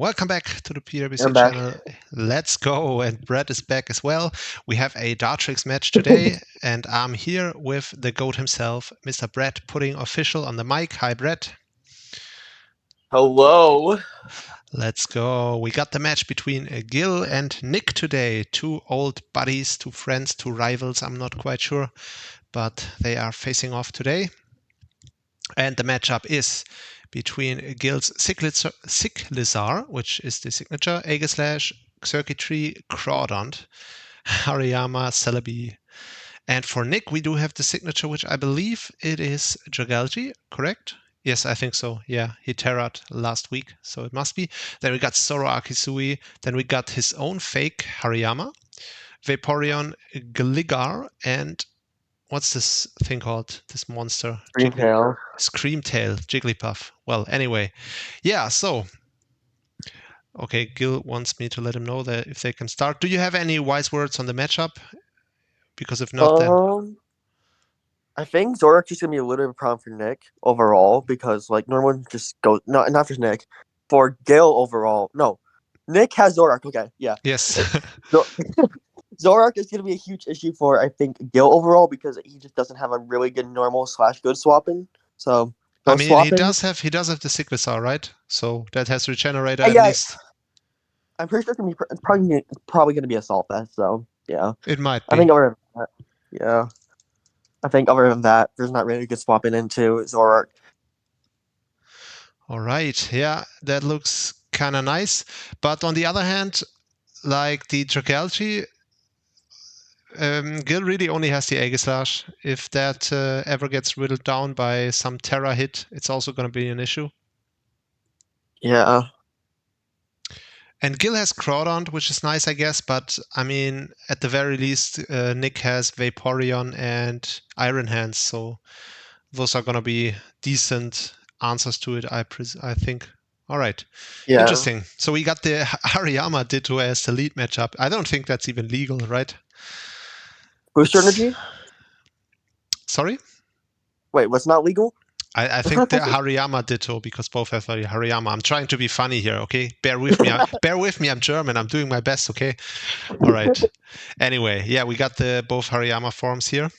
Welcome back to the PWC I'm back. channel. Let's go. And Brett is back as well. We have a Dartrix match today, and I'm here with the GOAT himself, Mr. Brett, putting official on the mic. Hi, Brett. Hello. Let's go. We got the match between Gil and Nick today. Two old buddies, two friends, two rivals. I'm not quite sure, but they are facing off today. And the matchup is between Gil's Cyclizar, which is the signature, Aegislash, Circuitry, Crawdont, Hariyama, Celebi. And for Nick, we do have the signature, which I believe it is Jagalji, correct? Yes, I think so. Yeah, he terra'd last week, so it must be. Then we got Zoro Akisui. Then we got his own fake Hariyama, Vaporeon, Gligar, and what's this thing called? This monster? Screamtail. Screamtail, Jigglypuff. Well, anyway, yeah, so. Okay, Gil wants me to let him know that if they can start. Do you have any wise words on the matchup? Because if not, then. I think Zorak is gonna be a little bit of a problem for Nick overall because like no one just goes not for Nick. For Gale overall. No. Nick has Zorak, okay, yeah. Yes. Zorak is gonna be a huge issue for I think Gale overall because he just doesn't have a really good normal / good swapping. So I mean, swapping. he does have the Cyclizar, right? So that has Regenerator Yeah, at least. I'm pretty sure it's gonna be probably gonna be Assault Vest, so yeah. It might be. I think other than that, yeah. I think other than that, there's not really good swapping into Zorak. All right. Yeah, that looks kind of nice. But on the other hand, like the Dragalge, Gil really only has the Aegislash. If that ever gets whittled down by some Terra hit, it's also going to be an issue. Yeah. And Gil has Crawdont, which is nice, I guess. But, I mean, at the very least, Nick has Vaporeon and Iron Hands. So those are going to be decent answers to it, I think. All right. Yeah. Interesting. So we got the Hariyama Ditto as the lead matchup. I don't think that's even legal, right? Booster energy? Sorry? Wait, what's not legal? I think the Hariyama Ditto, because both have the Hariyama. I'm trying to be funny here, okay? Bear with me. Bear with me. I'm German. I'm doing my best, okay? All right. Anyway, yeah, we got the both Hariyama forms here.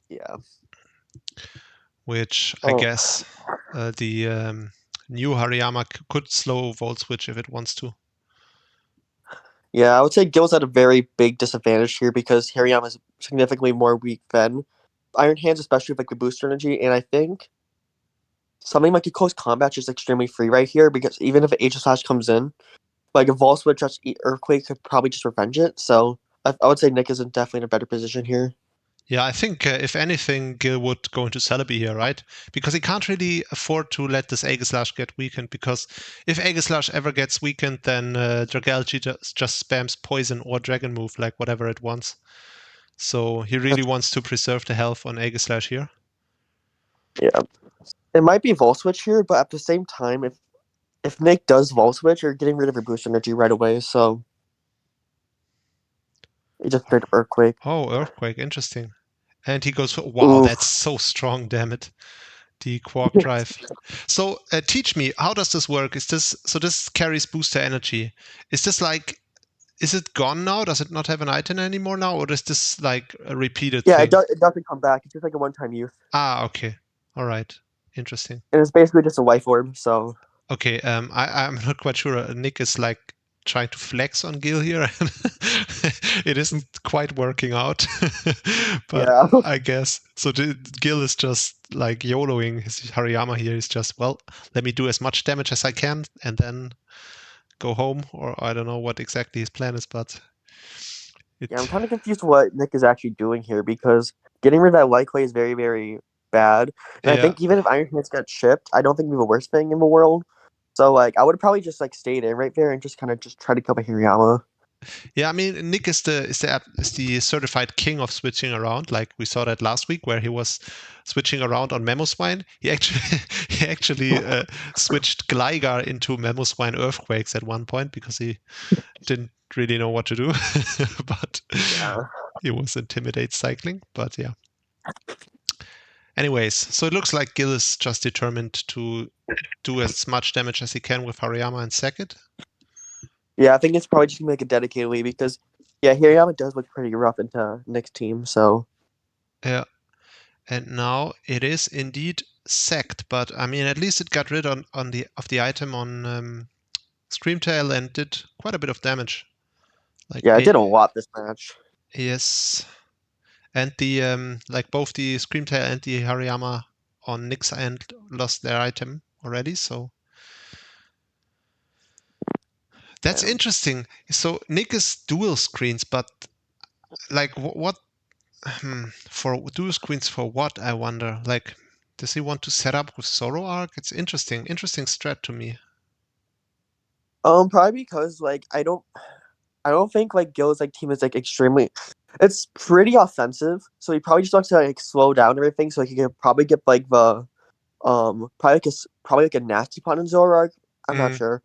Yeah. Which I guess the new Hariyama could slow Volt Switch if it wants to. Yeah, I would say Gil's at a very big disadvantage here because Hariyama is significantly more weak than Iron Hands, especially with like the booster energy. And I think something like a close combat is extremely free right here because even if Aegis Slash comes in, like a Volt Switch, Earthquake could probably just revenge it. So I would say Nick is definitely in a better position here. Yeah, I think if anything, Gil would go into Celebi here, right? Because he can't really afford to let this Aegislash get weakened, because if Aegislash ever gets weakened, then Dragalge just spams Poison or Dragon Move, like whatever it wants. So he really wants to preserve the health on Aegislash here. Yeah. It might be Volt Switch here, but at the same time, if Nick does Volt Switch, you're getting rid of your boost energy right away, so he just straight Earthquake. Oh, Earthquake, interesting. And he goes, wow, that's so strong, damn it. The Quark Drive. So teach me, how does this work? This carries booster energy. Is this like, is it gone now? Does it not have an item anymore now? Or is this like a repeated thing? Yeah, it doesn't come back. It's just like a one-time use. Ah, okay. All right. Interesting. And it's basically just a life orb, so. Okay, I'm not quite sure. Nick is like trying to flex on Gil here. It isn't quite working out, but yeah. I guess so. Gil is just like YOLOing his Hariyama here. He's just, well, let me do as much damage as I can and then go home, or I don't know what exactly his plan is, but yeah, I'm kind of confused what Nick is actually doing here because getting rid of that Light Clay is very, very bad. And I think even if Iron Hands got shipped, I don't think we have the worst thing in the world. So like I would probably just like stayed in right there and just kind of just try to kill a Hariyama. Yeah, I mean, Nick is the certified king of switching around. Like we saw that last week, where he was switching around on Mamoswine. He actually switched Gligar into Mamoswine Earthquakes at one point because he didn't really know what to do. But he was Intimidate cycling. But yeah. Anyways, so it looks like Gil is just determined to do as much damage as he can with Hariyama and sack it. Yeah, I think it's probably just gonna make a dedicated lead because, yeah, Hirayama does look pretty rough into Nick's team. So Yeah. And now it is indeed sacked, but I mean, at least it got rid of the item on Screamtail and did quite a bit of damage. Like yeah, I did a lot this match. yes, and the like both the Screamtail and the Hariyama on Nick's end lost their item already, so that's Yeah. interesting. So Nick is dual screens, but like what for dual screens for what, I wonder? Like, does he want to set up with Zoro arc? It's interesting strat to me. Probably because like I don't think like Gil's like team is like extremely. It's pretty offensive, so he probably just wants to like slow down everything, so he can probably get like the probably like a nasty pun in Zoroark. I'm not Mm, sure.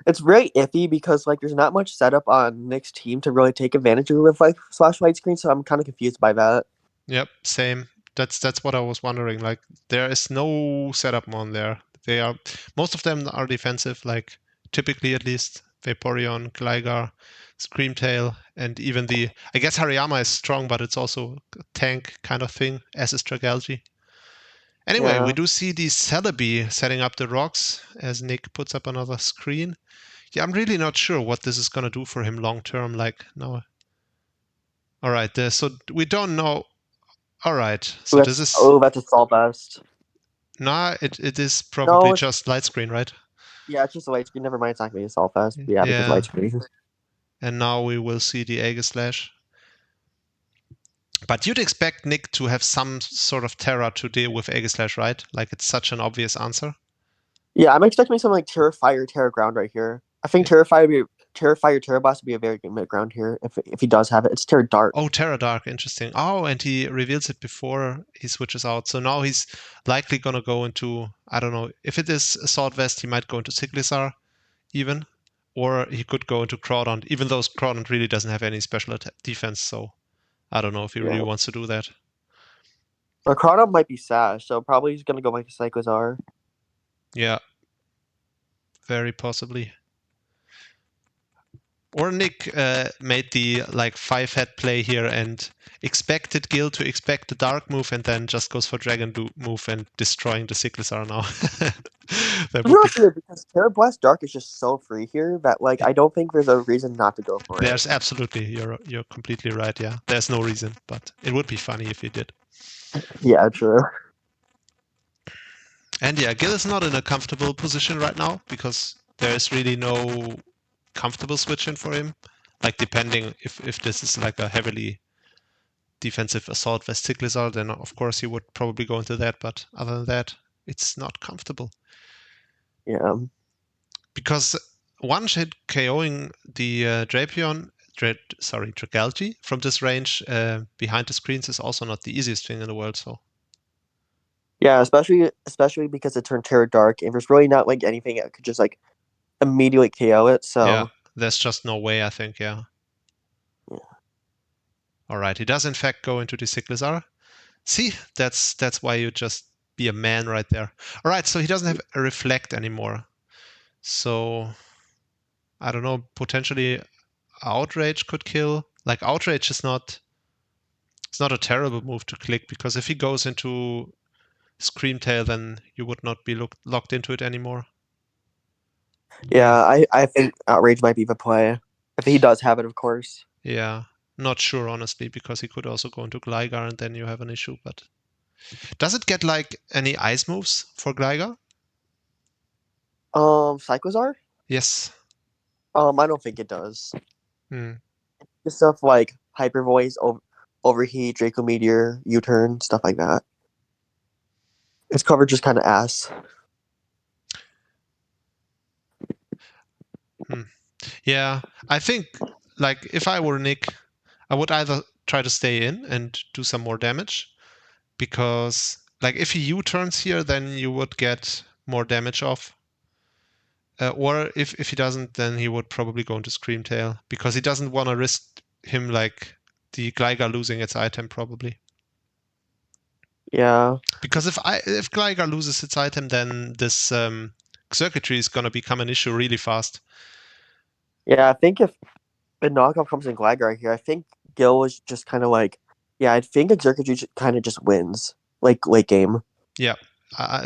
It's very iffy because like there's not much setup on Nick's team to really take advantage of it with like slash light screen, so I'm kind of confused by that. yep, same. That's what I was wondering. Like, there is no setup on there. They are most of them are defensive, like typically at least Vaporeon, Gligar, Screamtail, and even the I guess Hariyama is strong, but it's also a tank kind of thing, as is Dragalge. Anyway, we Yeah, do see the Celebi setting up the rocks as Nick puts up another screen. Yeah, I'm really not sure what this is gonna do for him long term. Like, no. All right, so we don't know. All right, so this is that's a Sol best. nah. It is No, probably it's just light screen, right? yeah, it's just a light screen. Never mind, it's not gonna be a Sol fest. Yeah, because Yeah, light screen. and now we will see the Aegislash. But you'd expect Nick to have some sort of Terra to deal with Aegislash, right? Like, it's such an obvious answer. Yeah, I'm expecting something like Terrify or Terra Ground right here. I think Yeah. Terrify or Terra Blast would be a very good mid ground here if he does have it. It's Terra Dark. Oh, Terra Dark, interesting. Oh, and he reveals it before he switches out. So now he's likely gonna go into, I don't know, if it is Assault Vest, he might go into Siglizar even, or he could go into Crawdon, even though Crawdon really doesn't have any special defense. So I don't know if he really Yeah. wants to do that. But Chrono might be Sash, so probably he's gonna go like a Cyclozar. Yeah, very possibly. Or Nick made the like 5-head play here and expected Gil to expect the dark move and then just goes for dragon move and destroying the Siglizar now. That I'm would be. not sure because Terra Blast Dark is just so free here that like I don't think there's a reason not to go for it. There's absolutely, you're completely right. Yeah, there's no reason, but it would be funny if he did. Yeah, true. And yeah, Gil is not in a comfortable position right now because there is really no comfortable switch in for him. Like, depending if this is like a heavily defensive assault Vestiglisar, then of course he would probably go into that. But other than that, it's not comfortable Yeah. because one shot KOing the Dragalge from this range behind the screens is also not the easiest thing in the world. So Yeah, especially because it turned Terra Dark and there's really not like anything that could just like immediately KO it, yeah, so there's just no way, I think. Yeah. yeah. All right, he does in fact go into the Siglizar. See, that's why you just be a man right there. All right, so he doesn't have a reflect anymore. So I don't know, potentially outrage could kill. Like, outrage is not it's not a terrible move to click because if he goes into Screamtail, then you would not be locked into it anymore. Yeah, Hmm. I think Outrage might be the play. If he does have it, of course. Yeah, not sure honestly because he could also go into Gligar and then you have an issue. But does it get like any ice moves for Gligar? Cyclozar? Yes. I don't think it does. Hmm. Just stuff like Hyper Voice, Overheat, Draco Meteor, U-turn, stuff like that. Its coverage is kind of ass. Hmm. Yeah, I think like if I were Nick, I would either try to stay in and do some more damage because like if he U-turns here, then you would get more damage off. Or if he doesn't, then he would probably go into Screamtail because he doesn't want to risk him like the Gligar losing its item probably. Yeah. Because if Gligar loses its item, then this circuitry is gonna become an issue really fast. Yeah, I think if the knockoff comes in Gligar here, I think Gil is just kind of like, yeah, I think Exurkity kind of just wins, like late game. Yeah,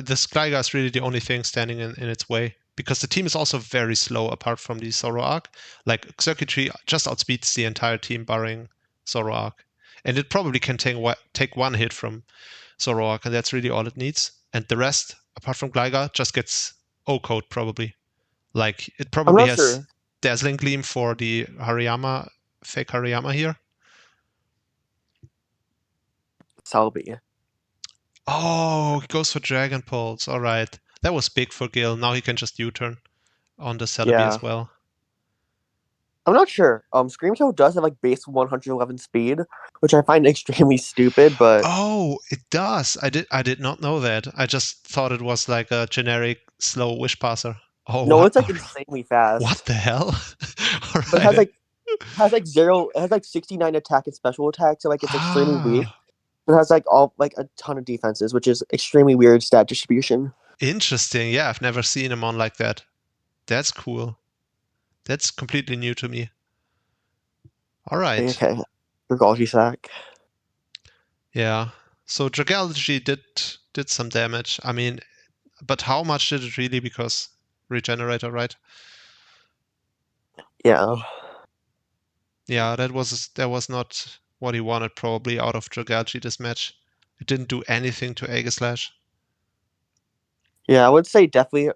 this Gligar is really the only thing standing in its way. Because the team is also very slow apart from the Zoroark. Like, circuitry just outspeeds the entire team barring Zoroark. And it probably can take one hit from Zoroark, and that's really all it needs. And the rest, apart from Gligar, just gets O-code probably. Like, it I'm probably not has sure. Dazzling Gleam for the Hariyama, fake Hariyama here. Selby. Oh, he goes for Dragon Pulse. All right. That was big for Gil. Now he can just U-turn on the Celebi Yeah. as well. I'm not sure. Screamtail does have like base 111 speed, which I find extremely stupid, but Oh, it does. I did not know that. I just thought it was like a generic slow wish passer. Oh, no, what? it's like insanely fast. What the hell? All But right. it has like 69 attack and special attack, so like it's extremely weak. Ah, It has like all like a ton of defenses, which is extremely weird stat distribution. interesting. Yeah, I've never seen him on like that. That's cool. That's completely new to me. All right. Okay, Gurgalgi sack. Yeah. So Dragalge did some damage. I mean, but how much did it really? Because regenerator, right? Yeah, Yeah, that was not what he wanted probably out of Dragalge this match. It didn't do anything to Aegislash. yeah, I would say definitely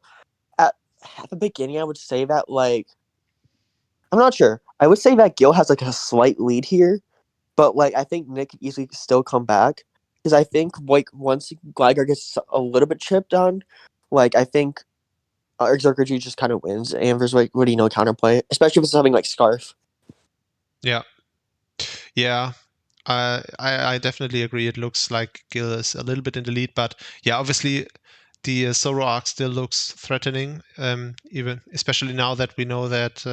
at, at the beginning. I would say that like I'm not sure. I would say that Gil has like a slight lead here, but like I think Nick could easily still come back because I think like once Gligar gets a little bit chipped on, like I think Exarchurgy just kind of wins, and there's like really no counterplay, especially if it's something like Scarf. Yeah, yeah. I definitely agree. It looks like Gil is a little bit in the lead, but yeah, obviously the Zoroark still looks threatening. Even especially now that we know that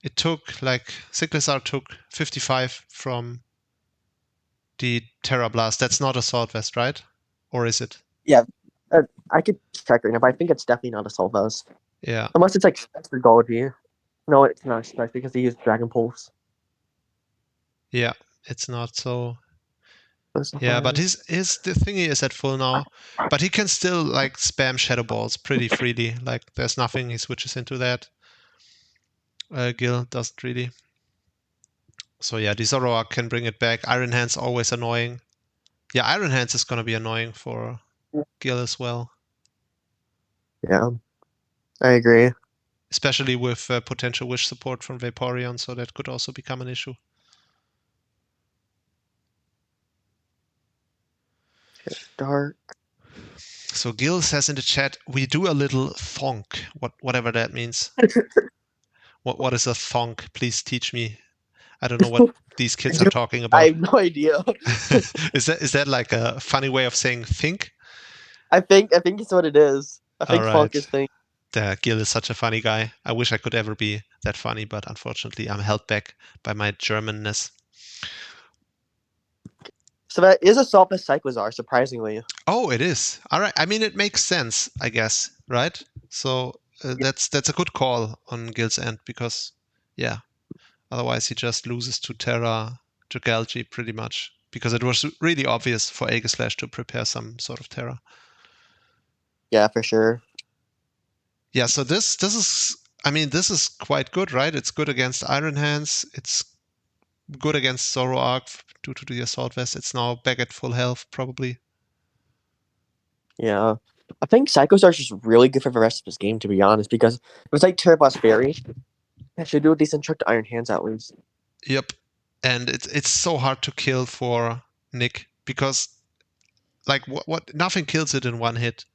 it took like Cyclizar took 55 from the Terra Blast. That's not Assault Vest, right? Or is it? Yeah, I could check right now, but I think it's definitely not a Solvaz. Yeah, Unless it's like Spectre Golgi. No, it's not Spectre because he used Dragon Pulse. yeah. It's not so. That's Yeah, but fine. his the thingy is at full now, but he can still like spam Shadow Balls pretty freely. Like there's nothing he switches into that. Gil doesn't really. So yeah, the Zoroark can bring it back. Iron Hand's always annoying. Yeah, Iron Hands is gonna be annoying for Gil as well, Yeah, I agree. especially with potential Wish support from Vaporeon. So that could also become an issue. Dark. So Gil says in the chat, we do a little thonk, whatever that means. What is a thonk? Please teach me. I don't know what these kids are Dude, talking I about. have no idea. Is that like a funny way of saying think? I think it's what it is. I All think Funk right. is thing. Gil is such a funny guy. I wish I could ever be that funny, but unfortunately, I'm held back by my Germanness. So that is a Solvaz Cyclizar, surprisingly. Oh, it is. All right. I mean, it makes sense, I guess, right? So that's a good call on Gil's end because, yeah, otherwise he just loses to Terra Dragalge pretty much because it was really obvious for Aegislash to prepare some sort of Terra. Yeah, for sure. Yeah, so this is I mean this is quite good, right? It's good against Iron Hands. It's good against Zoroark due to the Assault Vest. It's now back at full health, probably. Yeah. I think Psychozar is just really good for the rest of this game, to be honest, because it was like Terraboss Fairy. I should do a decent trick to Iron Hands at least. Yep. And it's so hard to kill for Nick because like what nothing kills it in one hit,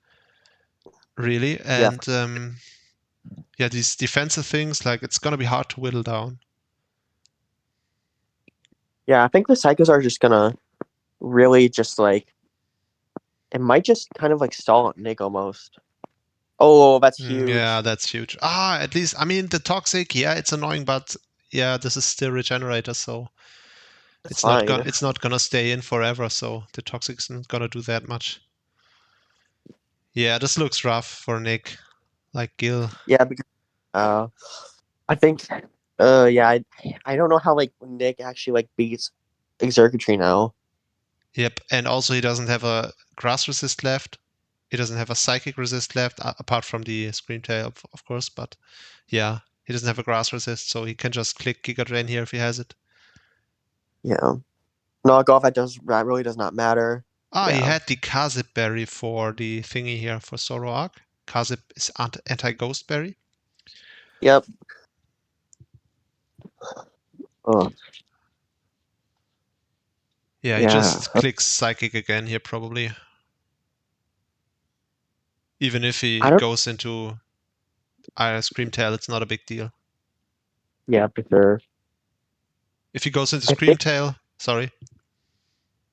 really. Yeah. And yeah, these defensive things, like it's gonna be hard to whittle down. Yeah, I think the Psychozar are just gonna really just like it might just kind of like stall at Nick almost. Oh, that's Yeah, huge. that's huge. At least I mean the toxic, yeah, it's annoying, but yeah, this is still regenerator, so That's fine. It's not gonna stay in forever, so the toxic's not gonna do that much. Yeah, this looks rough for Nick. Like Gil. Yeah, because uh, I think yeah, I don't know how like Nick actually like beats Exarchy now. Yep, and also he doesn't have a grass resist left. He doesn't have a psychic resist left, apart from the Scream Tail, of course. But yeah, he doesn't have a grass resist, so he can just click Giga Drain here if he has it. Yeah. Knockoff that really does not matter. Ah, he Yeah. had the Kazip Berry for the thingy here for Zoroark. Kazip is anti-Ghost Berry. Yep. Oh, Yeah, he yeah. just clicks Psychic again here probably. Even if I he don't. goes into Scream Tail, it's not a big deal. Yeah, for sure. If he goes into I Scream think. Tail, sorry.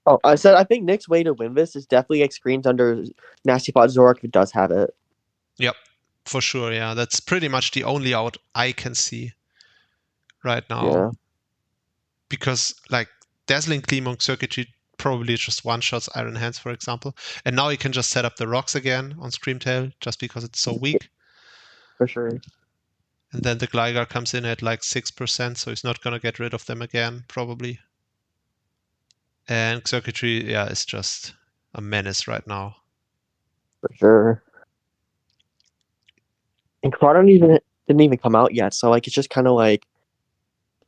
Oh, I said I think Nick's way to win this is definitely like screens under Nasty Pot Zorak if it does have it. Yep, for sure. Yeah, that's pretty much the only out I can see right now. Yeah. Because like Dazzling Gleam on circuitry probably just one shots Iron Hands, for example. And now he can just set up the rocks again on Screamtail just because it's so weak. For sure. And then the Gligar comes in at like 6%, so he's not gonna get rid of them again, probably. And circuitry, yeah, is just a menace right now. For sure. And Crawdon even didn't even come out yet, so like it's just kind of like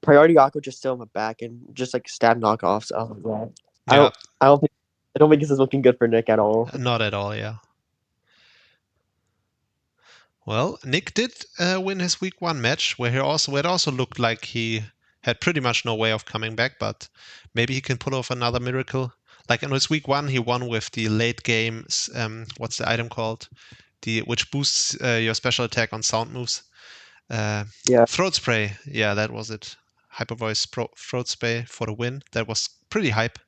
Priority Aqua just still in the back and just like stab knockoffs. Oh my god. I Yeah, don't. I don't think. I don't think this is looking good for Nick at all. not at all, yeah. Well, Nick did win his week one match where it also looked like he had pretty much no way of coming back, but maybe he can pull off another miracle. Like in his week one, he won with the late game. What's the item called? The which boosts your special attack on sound moves. Uh, Yeah. Throat spray. Yeah, that was it. Hyper voice throat spray for the win. That was pretty hype.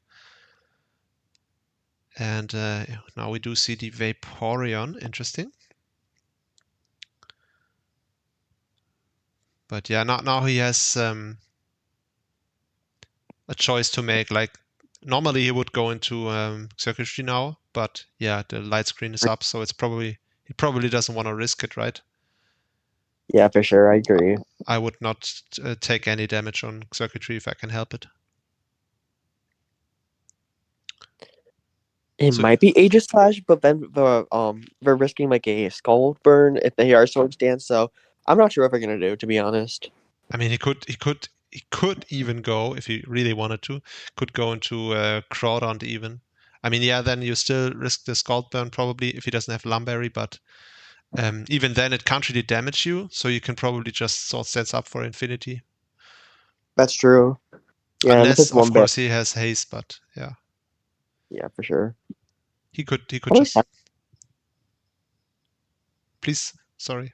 And now we do see the Vaporeon. Interesting. But yeah, now he has a choice to make. Like normally he would go into circuitry now, but yeah, the light screen is up, so he probably doesn't want to risk it, right? Yeah, for sure. I agree. I would not take any damage on circuitry if I can help it. It So might be Aegis Slash, but then they're risking like a skull burn if they are sword stance. So I'm not sure what they're gonna do, to be honest. I mean, he could even go if he really wanted to. Could go into Crawdon even. I mean, yeah, then you still risk the Scald Burn probably if he doesn't have Lumberry, but even then it can't really damage you, so you can probably just Sword Stance up for Infinity. That's true. Yeah, with Unless, his of one bit. course, he has haste, but yeah, Yeah, for sure. he could What was that? just please. Sorry.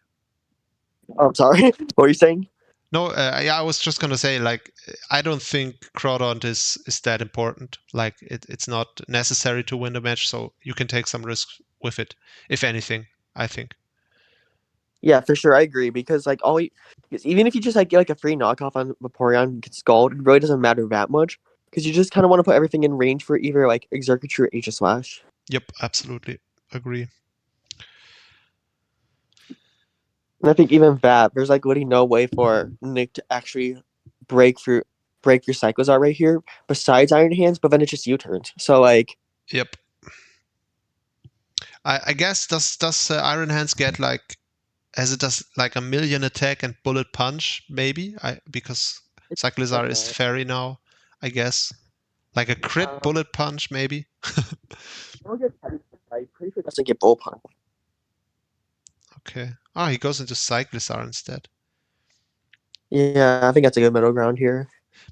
Oh, I'm sorry. What were you saying? No, yeah, I was just gonna say like I don't think Crawdon is that important. Like it's not necessary to win the match, so you can take some risks with it, if anything. I think. Yeah, for sure. I agree because like because even if you just like get like a free knockoff on Vaporeon and get Scald, it really doesn't matter that much because you just kind of want to put everything in range for either like Exarchy or Aegis Slash. Yep, absolutely agree. And I think even that, there's like really no way for Nick to actually break through break your Cyclozar right here, besides Iron Hands, but then it just U-turns. So like Yep. I guess does Iron Hands get like as it does like a million attack and bullet punch maybe I because it's Cyclizar is fairy now I guess like a crit uh, bullet punch maybe. I'm pretty sure it doesn't get Bull Punch. Okay. Ah, he goes into Cyclizar instead. Yeah, I think that's a good middle ground here.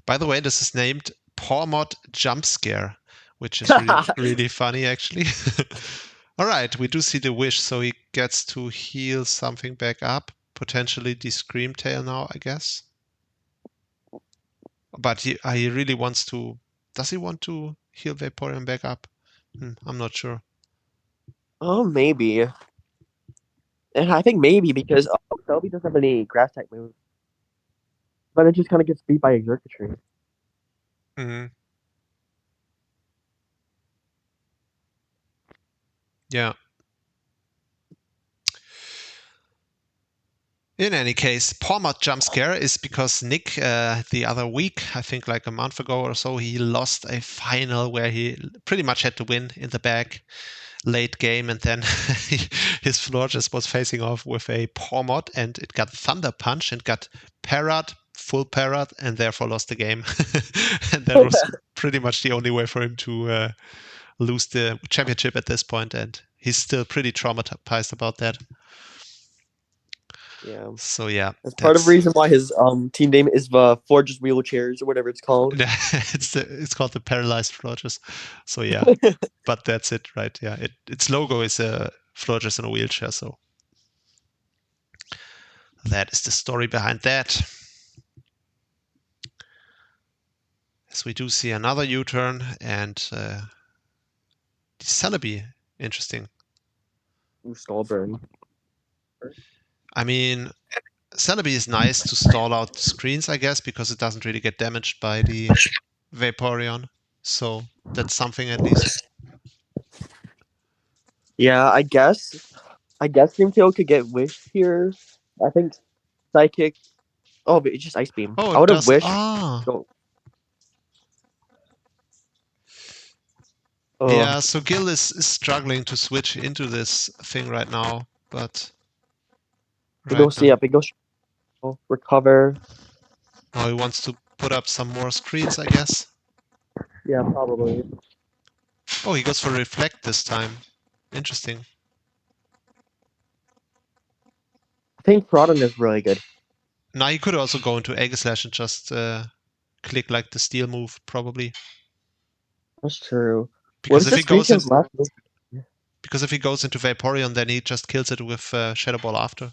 By the way, this is named Pawmod Jump Scare, which is really funny actually. All right, we do see the wish, so he gets to heal something back up, potentially the Scream Tail now, I guess. But he really wants to. Does he want to heal Vaporeon back up? I'm not sure. Oh, maybe. And I think maybe because Selby doesn't have any grass type moves. But it just kind of gets beat by Exarchy. hmm Yeah. In any case, Palmer jump scare is because Nick, the other week, I think like a month ago or so, he lost a final where he pretty much had to win in the bag late game, and then his floor just was facing off with a Palmot, and it got Thunder Punch and got parrot, full parrot, and therefore lost the game. And that was pretty much the only way for him to lose the championship at this point, and he's still pretty traumatized about that. Yeah. So yeah, That's part of the that's reason why his team name is the Forges Wheelchairs or whatever it's called. it's called the paralyzed Florges. So yeah, but that's it, right? Yeah, its logo is a Florges in a wheelchair. So that is the story behind that. As we do see another U-turn and the Celebi, interesting. Ooh, Skullburn. I mean, Celebi is nice to stall out screens, I guess, because it doesn't really get damaged by the Vaporeon. So that's something at least. Yeah, I guess. I guess Dreamtail could get wished here. I think Psychic. Oh, but it's just Ice Beam. Oh, I it would have does. wished. Ah, Go. Oh, yeah. So Gil is struggling to switch into this thing right now, but we right go see now, up. We go recover. now he wants to put up some more screens, I guess. Yeah, probably. Oh, he goes for reflect this time. Interesting. I think Proton is really good. Now he could also go into Egg Slash and just click like the steel move, probably. That's true. What Because is if this he goes in, Dreamtail's last move? because if he goes into Vaporeon, then he just kills it with Shadow Ball after.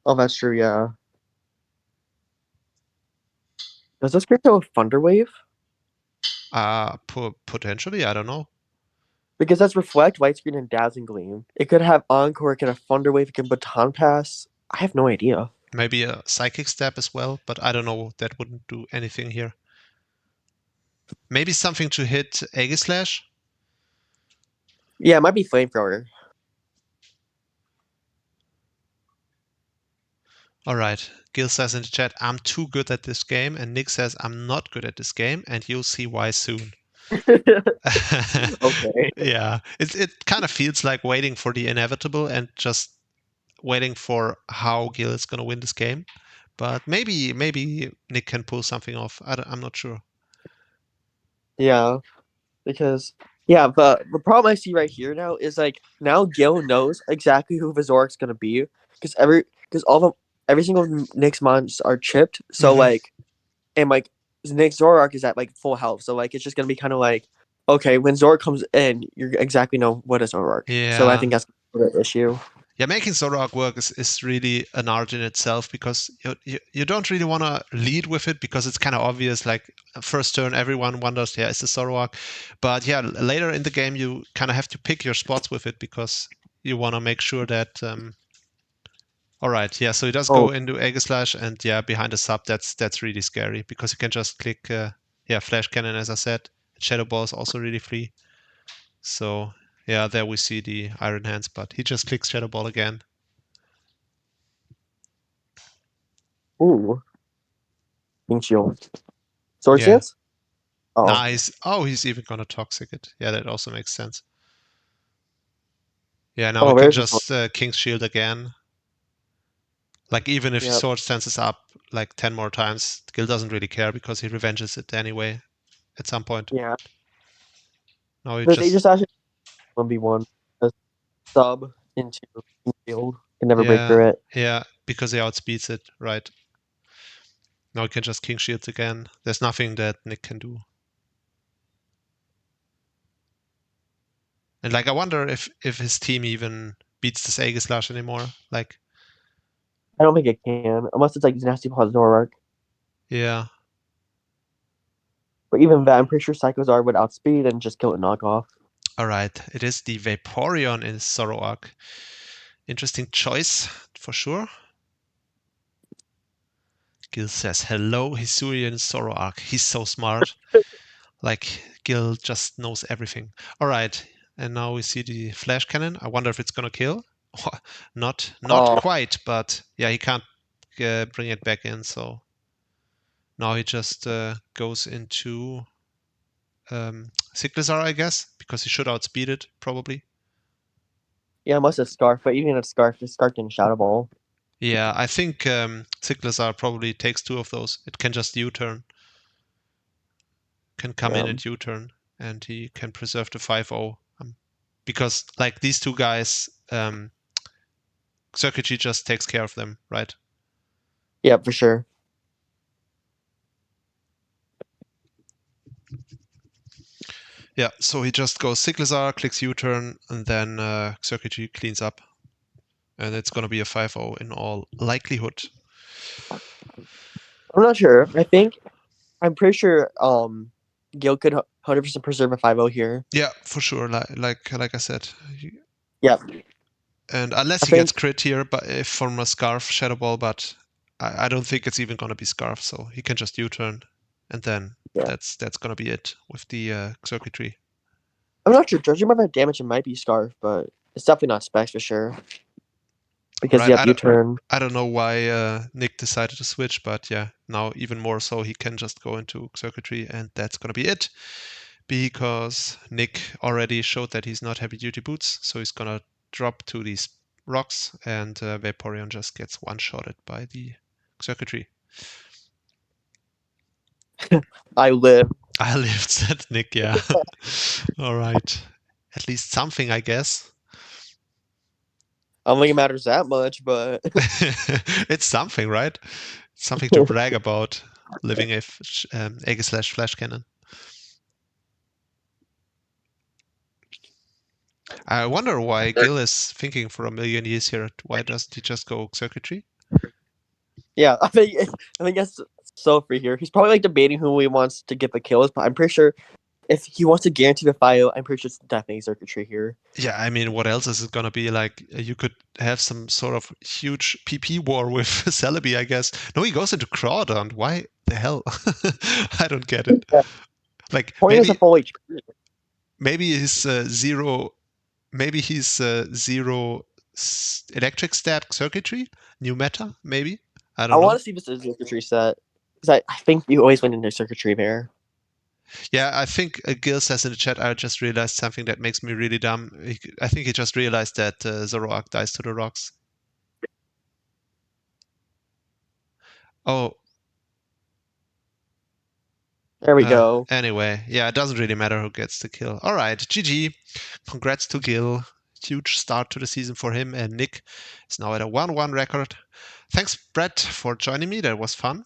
Oh, that's true. Yeah. Does this Dreamtail have Thunder Wave? Potentially, I don't know. Because that's Reflect, White Screen, and Dazzling Gleam. It could have Encore. It could have Thunder Wave. It can Baton Pass. I have no idea. Maybe a Psychic Step as well, but I don't know. That wouldn't do anything here. Maybe something to hit Aegislash. Yeah, it might be Flamethrower. All right. Gil says in the chat, I'm too good at this game. And Nick says, I'm not good at this game. And you'll see why soon. Okay. Yeah. It kind of feels like waiting for the inevitable and just waiting for how Gil is going to win this game. But maybe Nick can pull something off. I'm not sure. Yeah, because the problem I see right here now is like now Gil knows exactly who Vizorik's gonna be because all the every single Nick's mons are chipped. So Hmm. like and like Nick's Zoroark is at like full health. So like it's just gonna be kind of like okay when Zoroark comes in, you exactly know what is Zoroark. So I Yeah. think that's the issue. Yeah, making Zoroark work is really an art in itself because you don't really want to lead with it because it's kind of obvious. Like first turn, everyone wonders, yeah, it's the Zoroark. But yeah, later in the game, you kind of have to pick your spots with it because you want to make sure that. All right, yeah. So he does Oh, go into Aegislash, and yeah, behind the sub, that's really scary because you can just click, yeah, Flash Cannon as I said. Shadow Ball is also really free. So yeah, there we see the Iron Hands, but he just clicks Shadow Ball again. ooh, King Shield, Sword Yeah. Stance. Oh, Nice. Oh, he's even gonna toxic it. Yeah, that also makes sense. Yeah, now we oh, can there's the sword. just King's Shield again. Like even if Yep. Sword stands up like 10 more times, Gil doesn't really care because he revenges it anyway at some point. Yeah. Now he But they just just actually 1v1 sub into field. Can never break yeah, through it. yeah, because he outspeeds it, right. Now he can just King Shields again. There's nothing that Nick can do. And like I wonder if his team even beats this Aegislash anymore. Like, I don't think it can, unless it's like Nasty Paws Zoroark. yeah. But even that, I'm pretty sure Psychozar would outspeed and just kill a knockoff. Alright, it is the Vaporeon in Zoroark. Interesting choice for sure. Gil says, hello, Hisuian Zoroark. He's so smart. Like, Gil just knows everything. All right. and now we see the flash cannon. I wonder if it's gonna kill. Not Oh, quite, but yeah, he can't bring it back in. So now he just goes into Siglazar, I guess, because he should outspeed it probably. yeah, I must have Scarf, but even at Scarf, the Scarf didn't Shadow Ball. Yeah, I think Siglazar probably takes 2 of those. It can just U-turn, can come Yeah. in and U-turn, and he can preserve the 5-0. Because like these 2 guys, Circuitry just takes care of them, right? Yeah, for sure. Yeah, so he just goes Siglazar, clicks U-turn, and then Circuitry cleans up. And it's going to be a 5-0 in all likelihood. I'm not sure. I'm pretty sure Gil could 100% preserve a 5-0 here. Yeah, for sure. Like I said. Yeah. And unless I he gets think crit here, but if from a Scarf Shadow Ball, but I don't think it's even going to be Scarf, so he can just U-turn. And then yeah. that's going to be it with the Circuitry. I'm not sure. Judging by that damage, it might be Scarf, but it's definitely not Specs for sure. Because Right, you have U-turn. I don't know why Nick decided to switch, but yeah, now even more so he can just go into Circuitry, and that's going to be it. Because Nick already showed that he's not heavy duty boots, so he's gonna drop to these rocks, and Vaporeon just gets one-shotted by the Circuitry. I live. I lived, said Nick, yeah. All right. At least something, I guess. I don't think it matters that much, but It's something, right? Something to brag about, living a Aegislash Flash Cannon. I wonder why Gil is thinking for a million years here. Why doesn't he just go Circuitry? yeah, I think that's so free here. He's probably like debating who he wants to get the kills, but I'm pretty sure if he wants to guarantee the 5-0, I'm pretty sure it's definitely Circuitry here. Yeah, I mean, what else is it gonna be? Like, you could have some sort of huge PP war with Celebi, I guess. No, he goes into Crawdon. Why the hell? I don't get it. Yeah. Like, Point is a full HP. maybe he's zero. Maybe he's zero electric stat circuitry. New meta, maybe. I I don't want know. to see this as Circuitry set. Because I think you always went into Circuitry there. Yeah, I think Gil says in the chat, I just realized something that makes me really dumb. I think he just realized that Zoroark dies to the rocks. Oh, There we go. anyway, yeah, it doesn't really matter who gets the kill. All right, GG. Congrats to Gil. Huge start to the season for him, and Nick is now at a 1-1 record. Thanks, Brett, for joining me. That was fun.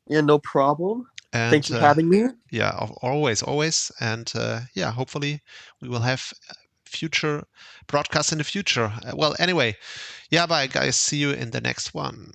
Yeah, no problem. And Thanks for having me. yeah, always. And yeah, hopefully we will have future broadcasts in the future. Well, anyway, yeah, bye, guys. See you in the next one.